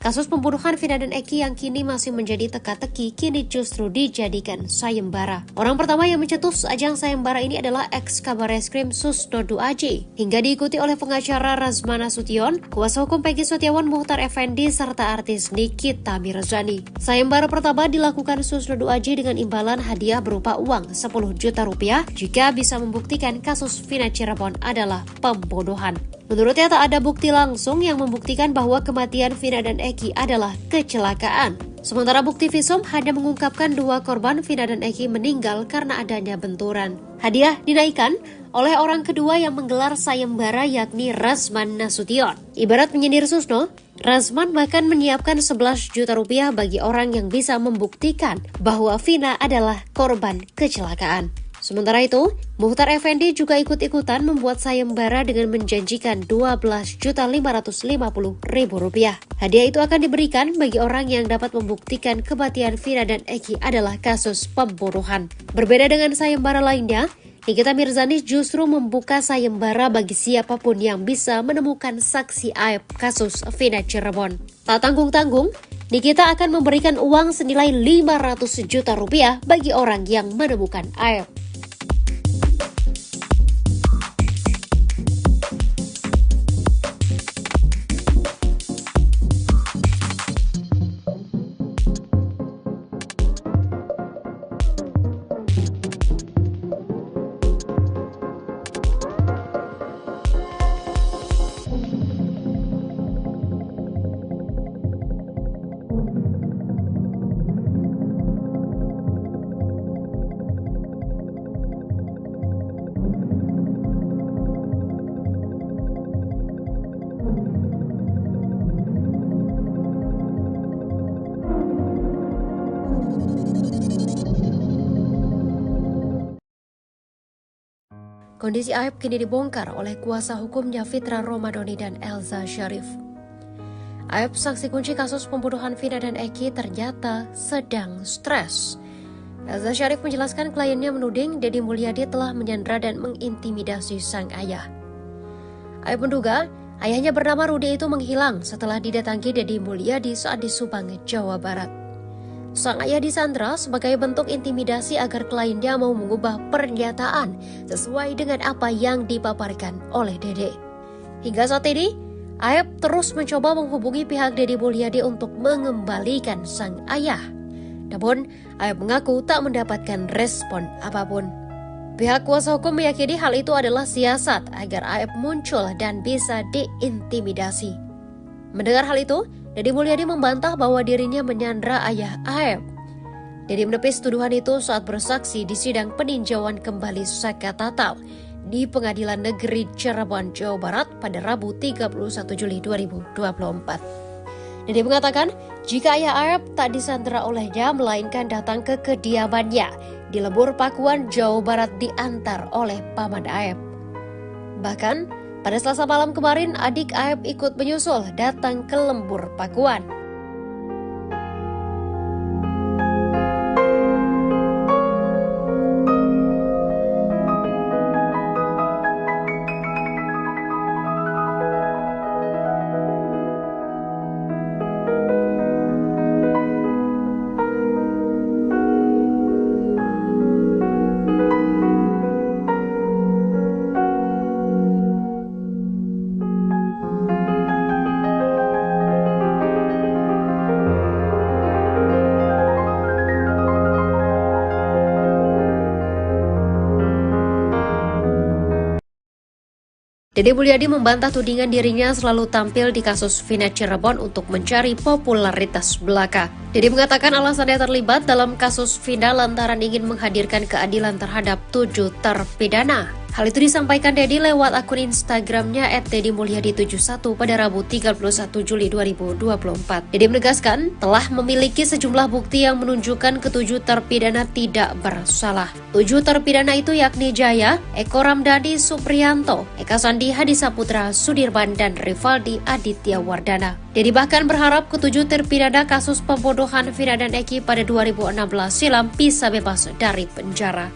Kasus pembunuhan Vina dan Eki yang kini masih menjadi teka-teki kini justru dijadikan sayembara. Orang pertama yang mencetus ajang sayembara ini adalah ex-Kabareskrim Susno Duaji. Hingga diikuti oleh pengacara Razman Nasution, kuasa hukum Peggy Setiawan Muhtar Effendi, serta artis Nikita Mirzani. Sayembara pertama dilakukan Susno Duaji dengan imbalan hadiah berupa uang 10 juta rupiah jika bisa membuktikan kasus Vina Cirebon adalah pembunuhan. Menurutnya tak ada bukti langsung yang membuktikan bahwa kematian Vina dan Eki adalah kecelakaan. Sementara bukti visum hanya mengungkapkan dua korban Vina dan Eki meninggal karena adanya benturan. Hadiah dinaikkan oleh orang kedua yang menggelar sayembara yakni Razman Nasution. Ibarat menyindir Susno, Razman bahkan menyiapkan 11 juta rupiah bagi orang yang bisa membuktikan bahwa Vina adalah korban kecelakaan. Sementara itu, Muhtar Effendi juga ikut-ikutan membuat sayembara dengan menjanjikan 12.550.000 rupiah. Hadiah itu akan diberikan bagi orang yang dapat membuktikan kematian Vina dan Eki adalah kasus pembunuhan. Berbeda dengan sayembara lainnya, Nikita Mirzani justru membuka sayembara bagi siapapun yang bisa menemukan saksi aib kasus Vina Cirebon. Tak tanggung-tanggung, Nikita akan memberikan uang senilai 500 juta rupiah bagi orang yang menemukan aib. Kondisi aib kini dibongkar oleh kuasa hukumnya Fitra Romadhoni dan Elza Syarif. Aib saksi kunci kasus pembunuhan Vina dan Eki ternyata sedang stres. Elza Syarif menjelaskan kliennya menuding Deddy Mulyadi telah menyandra dan mengintimidasi sang ayah. Aib menduga ayahnya bernama Rudi itu menghilang setelah didatangi Deddy Mulyadi saat di Subang, Jawa Barat. Sang ayah disandra sebagai bentuk intimidasi agar kliennya mau mengubah pernyataan sesuai dengan apa yang dipaparkan oleh Dede. Hingga saat ini, Aib terus mencoba menghubungi pihak Deddy Mulyadi untuk mengembalikan sang ayah. Namun, Aib mengaku tak mendapatkan respon apapun. Pihak kuasa hukum meyakini hal itu adalah siasat agar Aib muncul dan bisa diintimidasi. Mendengar hal itu, Deddy Mulyadi membantah bahwa dirinya menyandra ayah Aib. Deddy menepis tuduhan itu saat bersaksi di sidang peninjauan kembali Saka Tatal di Pengadilan Negeri Cirebon, Jawa Barat pada Rabu 31 Juli 2024. Deddy mengatakan jika ayah Aib tak disandra olehnya melainkan datang ke kediamannya di Lembur Pakuan, Jawa Barat diantar oleh paman Aib. Bahkan, pada Selasa malam kemarin, adik Aib ikut menyusul datang ke Lembur Pakuan. Deddy Mulyadi membantah tudingan dirinya selalu tampil di kasus Vina Cirebon untuk mencari popularitas belaka. Deddy mengatakan alasannya terlibat dalam kasus Vina lantaran ingin menghadirkan keadilan terhadap 7 terpidana. Hal itu disampaikan Deddy lewat akun Instagramnya @deddymulyadi71 pada Rabu 31 Juli 2024. Deddy menegaskan telah memiliki sejumlah bukti yang menunjukkan ketujuh terpidana tidak bersalah. 7 terpidana itu yakni Jaya, Eko Ramdhani Supriyanto, Eka Sandi Hadisaputra, Sudirman, dan Rivaldi Aditya Wardana. Deddy bahkan berharap ketujuh terpidana kasus pembunuhan Vina dan Eki pada 2016 silam bisa bebas dari penjara.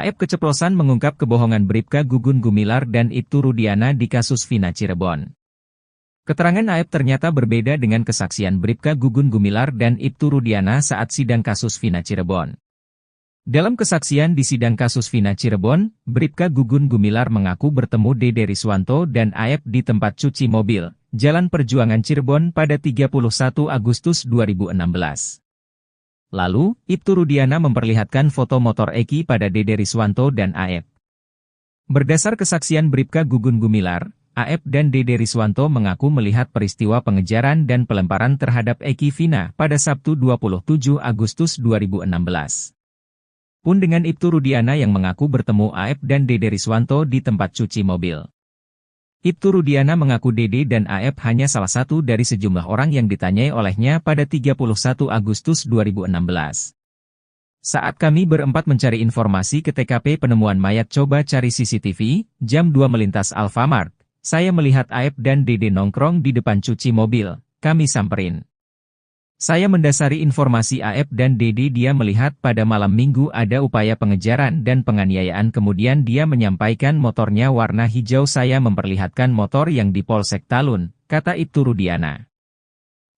AF keceplosan mengungkap kebohongan Bribka Gugun Gumilar dan Ibtu Rudiana di kasus Vina Cirebon. Keterangan AF ternyata berbeda dengan kesaksian Bribka Gugun Gumilar dan Ibtu Rudiana saat sidang kasus Vina Cirebon. Dalam kesaksian di sidang kasus Vina Cirebon, Bribka Gugun Gumilar mengaku bertemu Dede Riswanto dan AF di tempat cuci mobil, Jalan Perjuangan Cirebon pada 31 Agustus 2016. Lalu, Ibtu Rudiana memperlihatkan foto motor Eki pada Dede Riswanto dan AF. Berdasar kesaksian Bribka Gugun Gumilar, AF dan Dede Riswanto mengaku melihat peristiwa pengejaran dan pelemparan terhadap Eki Vina pada Sabtu 27 Agustus 2016. Pun dengan Ibtu Rudiana yang mengaku bertemu AF dan Dede Riswanto di tempat cuci mobil. Ibtu Rudiana mengaku Dede dan AF hanya salah satu dari sejumlah orang yang ditanyai olehnya pada 31 Agustus 2016. Saat kami berempat mencari informasi ke TKP penemuan mayat coba cari CCTV, jam 2 melintas Alfamart, saya melihat AF dan Dede nongkrong di depan cuci mobil, kami samperin. Saya mendasari informasi AF dan Dede dia melihat pada malam minggu ada upaya pengejaran dan penganiayaan kemudian dia menyampaikan motornya warna hijau saya memperlihatkan motor yang di Polsek Talun, kata Ibtu Rudiana.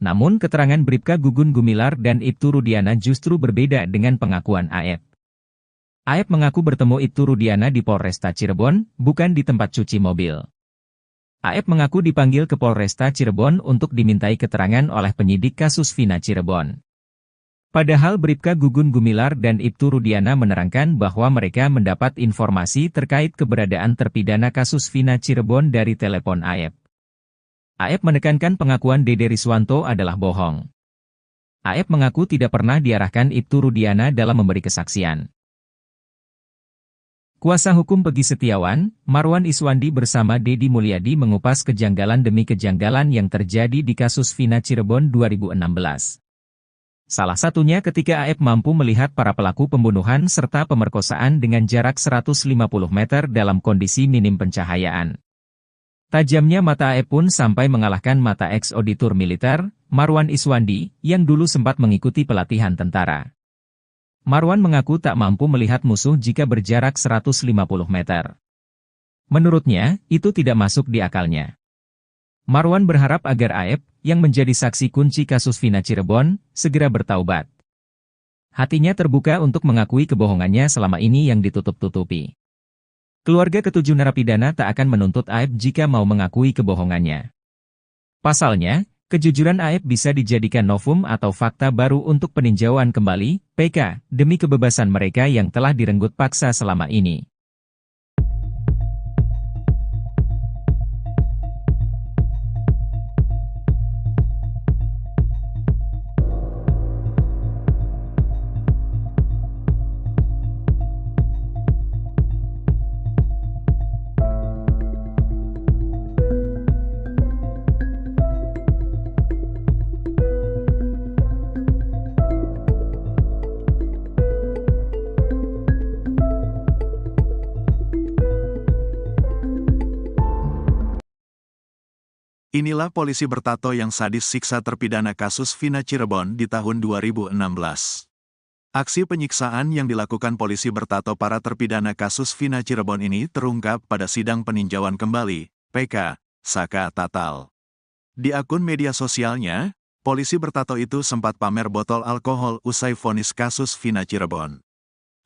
Namun keterangan Bribka Gugun Gumilar dan Ibtu Rudiana justru berbeda dengan pengakuan AF. AF mengaku bertemu Ibtu Rudiana di Polresta Cirebon, bukan di tempat cuci mobil. AF mengaku dipanggil ke Polresta Cirebon untuk dimintai keterangan oleh penyidik kasus Vina Cirebon. Padahal Bribka Gugun Gumilar dan Ibtu Rudiana menerangkan bahwa mereka mendapat informasi terkait keberadaan terpidana kasus Vina Cirebon dari telepon AF. AF menekankan pengakuan Dede Riswanto adalah bohong. AF mengaku tidak pernah diarahkan Ibtu Rudiana dalam memberi kesaksian. Kuasa hukum Pegi Setiawan, Marwan Iswandi bersama Dedi Mulyadi mengupas kejanggalan demi kejanggalan yang terjadi di kasus Vina Cirebon 2016. Salah satunya ketika AF mampu melihat para pelaku pembunuhan serta pemerkosaan dengan jarak 150 meter dalam kondisi minim pencahayaan. Tajamnya mata AF pun sampai mengalahkan mata ex-auditor militer, Marwan Iswandi, yang dulu sempat mengikuti pelatihan tentara. Marwan mengaku tak mampu melihat musuh jika berjarak 150 meter. Menurutnya, itu tidak masuk di akalnya. Marwan berharap agar AF, yang menjadi saksi kunci kasus Vina Cirebon, segera bertaubat. Hatinya terbuka untuk mengakui kebohongannya selama ini yang ditutup-tutupi. Keluarga ketujuh narapidana tak akan menuntut AF jika mau mengakui kebohongannya. Pasalnya, kejujuran AF bisa dijadikan novum atau fakta baru untuk peninjauan kembali, PK, demi kebebasan mereka yang telah direnggut paksa selama ini. Inilah polisi bertato yang sadis siksa terpidana kasus Vina Cirebon di tahun 2016. Aksi penyiksaan yang dilakukan polisi bertato para terpidana kasus Vina Cirebon ini terungkap pada sidang peninjauan kembali, PK, Saka Tatal. Di akun media sosialnya, polisi bertato itu sempat pamer botol alkohol usai vonis kasus Vina Cirebon.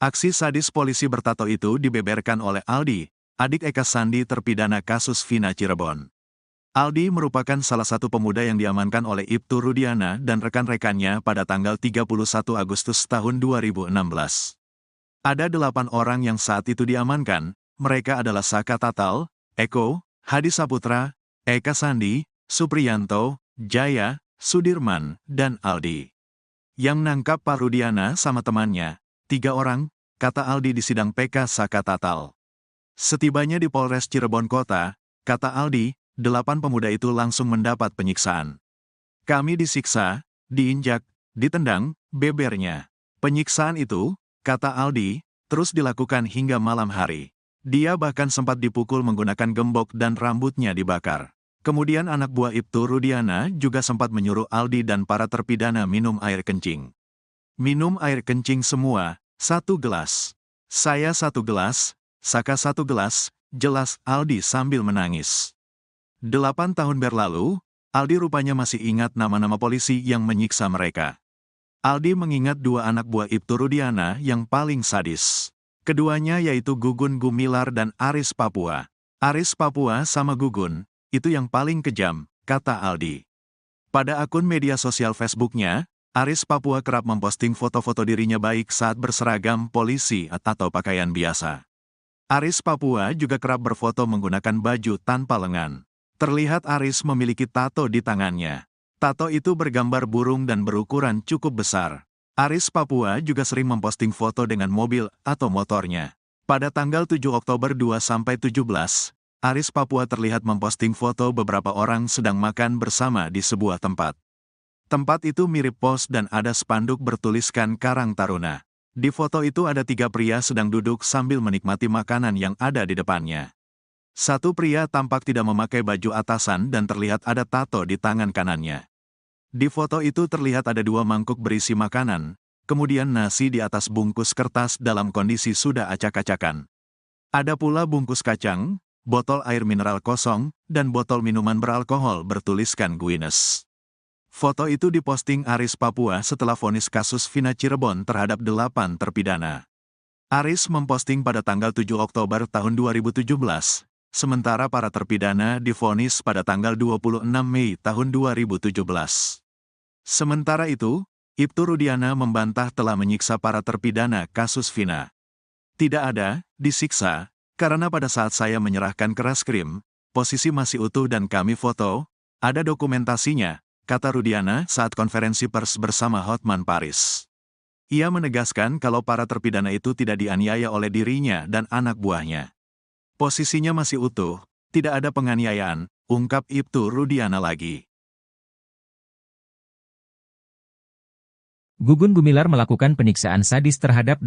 Aksi sadis polisi bertato itu dibeberkan oleh Aldi, adik Eka Sandi terpidana kasus Vina Cirebon. Aldi merupakan salah satu pemuda yang diamankan oleh Ibtu Rudiana dan rekan-rekannya pada tanggal 31 Agustus tahun 2016. Ada 8 orang yang saat itu diamankan, mereka adalah Saka Tatal, Eko, Hadi Saputra, Eka Sandi, Supriyanto, Jaya, Sudirman, dan Aldi. Yang nangkap Pak Rudiana sama temannya, 3 orang, kata Aldi di sidang PK Saka Tatal. Setibanya di Polres Cirebon Kota, kata Aldi, 8 pemuda itu langsung mendapat penyiksaan. Kami disiksa, diinjak, ditendang, bebernya. Penyiksaan itu, kata Aldi, terus dilakukan hingga malam hari. Dia bahkan sempat dipukul menggunakan gembok dan rambutnya dibakar. Kemudian anak buah Ibtu Rudiana juga sempat menyuruh Aldi dan para terpidana minum air kencing. Minum air kencing semua, 1 gelas. Saya 1 gelas, Saka 1 gelas, jelas Aldi sambil menangis. 8 tahun berlalu, Aldi rupanya masih ingat nama-nama polisi yang menyiksa mereka. Aldi mengingat 2 anak buah Ibtu Rudiana yang paling sadis. Keduanya yaitu Gugun Gumilar dan Aris Papua. Aris Papua sama Gugun, itu yang paling kejam, kata Aldi. Pada akun media sosial Facebooknya, Aris Papua kerap memposting foto-foto dirinya baik saat berseragam polisi atau pakaian biasa. Aris Papua juga kerap berfoto menggunakan baju tanpa lengan. Terlihat Aris memiliki tato di tangannya. Tato itu bergambar burung dan berukuran cukup besar. Aris Papua juga sering memposting foto dengan mobil atau motornya. Pada tanggal 7 Oktober 2-17, Aris Papua terlihat memposting foto beberapa orang sedang makan bersama di sebuah tempat. Tempat itu mirip pos dan ada spanduk bertuliskan Karang Taruna. Di foto itu ada 3 pria sedang duduk sambil menikmati makanan yang ada di depannya. Satu pria tampak tidak memakai baju atasan dan terlihat ada tato di tangan kanannya. Di foto itu terlihat ada 2 mangkuk berisi makanan, kemudian nasi di atas bungkus kertas dalam kondisi sudah acak-acakan. Ada pula bungkus kacang, botol air mineral kosong, dan botol minuman beralkohol bertuliskan Guinness. Foto itu diposting Aris Papua setelah vonis kasus Vina Cirebon terhadap 8 terpidana. Aris memposting pada tanggal 7 Oktober tahun 2017, sementara para terpidana divonis pada tanggal 26 Mei tahun 2017. Sementara itu, Ibtu Rudiana membantah telah menyiksa para terpidana kasus Vina. Tidak ada, disiksa, karena pada saat saya menyerahkan ke Reskrim, posisi masih utuh dan kami foto, ada dokumentasinya, kata Rudiana saat konferensi pers bersama Hotman Paris. Ia menegaskan kalau para terpidana itu tidak dianiaya oleh dirinya dan anak buahnya. Posisinya masih utuh, tidak ada penganiayaan, ungkap Ibtu Rudiana lagi. Gugun Gumilar melakukan penyiksaan sadis terhadap